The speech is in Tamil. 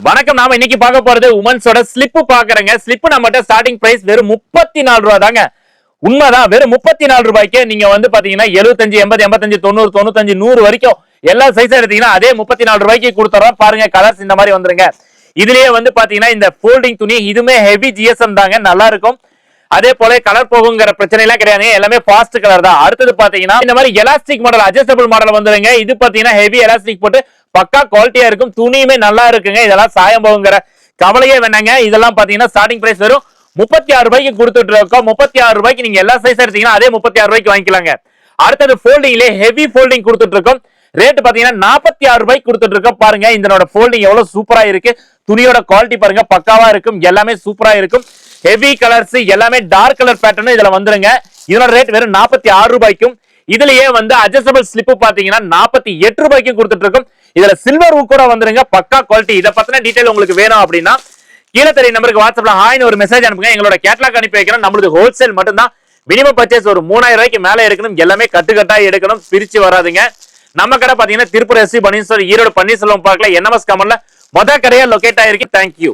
வணக்கம். நாம இன்னைக்கு பார்க்க போறது உமன்ஸோட ஸ்லிப் பாக்குறேங்க. ஸ்லிப் நம்மகிட்ட ஸ்டார்டிங் பிரைஸ் வெறும் 34 ரூபா தாங்க. உண்மைதான், வெறும் 34 ரூபாய்க்கு நீங்க வந்து பாத்தீங்கன்னா 75, 80, 85, 90, 95, 100 வரைக்கும் எல்லா சைஸா எடுத்தீங்கன்னா அதே 34 ரூபாய்க்கு கொடுத்துறோம். பாருங்க, கலர்ஸ் இந்த மாதிரி வந்துருங்க. இதுலயே வந்து பாத்தீங்கன்னா இந்த ஃபோல்டிங் துணி இதுமே ஹெவி ஜிஎஸ்எம் தாங்க, நல்லா இருக்கும். அதே போல கலர் போகுங்கிற பிரச்சனை எல்லாம் கிடையாது, எல்லாமே ஃபாஸ்ட் கலர் தான். அடுத்தது பாத்தீங்கன்னா இந்த மாதிரி எலாஸ்டிக் மாடல், அட்ஜஸ்டபிள் மாடல் வந்துருங்க. இது பாத்தீங்கன்னா ஹெவி எலாஸ்டிக் போட்டு பக்கா குவாலிட்டியா இருக்கும், துணியுமே நல்லா இருக்குங்க. இதெல்லாம் சாயம் போகுங்கிற கவலையே வேணாங்க. இதெல்லாம் பாத்தீங்கன்னா ஸ்டார்டிங் பிரைஸ் வெறும் 36 ரூபாய்க்கு கொடுத்துட்டு இருக்கோம். 36 ரூபாய்க்கு நீங்க எல்லா சைஸ் எடுத்தீங்கன்னா அதே 36 ரூபாய்க்கு வாங்கிக்கலாங்க. அடுத்தது ஃபோல்டிங்ல ஹெவி ஃபோல்டிங் கொடுத்துட்டு இருக்கோம். ரேட் பாத்தீங்கன்னா 46 ரூபாய்க்கு கொடுத்துட்டு இருக்கோம். பாருங்க இதனோட ஃபோல்டிங் எவ்வளவு சூப்பரா இருக்கு, துணியோட குவாலிட்டி பாருங்க பக்காவா இருக்கும், எல்லாமே சூப்பரா இருக்கும். ஹெவி கலர்ஸ் எல்லாமே டார்க் கலர் பேட்டர்ன் இதுல வந்துருங்க. இதனோட ரேட் வெறும் 46 ரூபாய்க்கும். இதுலயே வந்து அட்ஜஸ்டபிள் ஸ்லிப் பாத்தீங்கன்னா 48 ரூபாய்க்கும் கொடுத்துட்டு இருக்கும். இதுல சில்வர் ஊக் கூட வந்துருங்க, பக்கா குவாலிட்டி. இத பத்தின டீடைல் உங்களுக்கு வேணும் அப்படின்னா கீழே தெரிய நம்பருக்கு வாட்ஸ்அப்ல ஹாய்னு ஒரு மெசேஜ் அனுப்புங்க. எங்களோட கேட்டலாக் அனுப்பி வைக்கிறோம். நம்மளுக்கு ஹோல்சேல் மட்டும் தான். மினிமம் பர்ச்சேஸ் ஒரு 3000 ரூபாய்க்கு மேல எடுக்கணும். எல்லாமே கட்டுக்கட்டா எடுக்கணும், பிரிச்சு வராதுங்க. நம்ம கடை பாத்தீங்கன்னா திருப்பூர் எஸ்சி பன்னீர்செல்வம், ஈரோடு பன்னீர்செல்வம் பார்க்கல NMS கமல்ல மொத கடையா லொகேட் ஆயிருக்கு. தேங்க்யூ.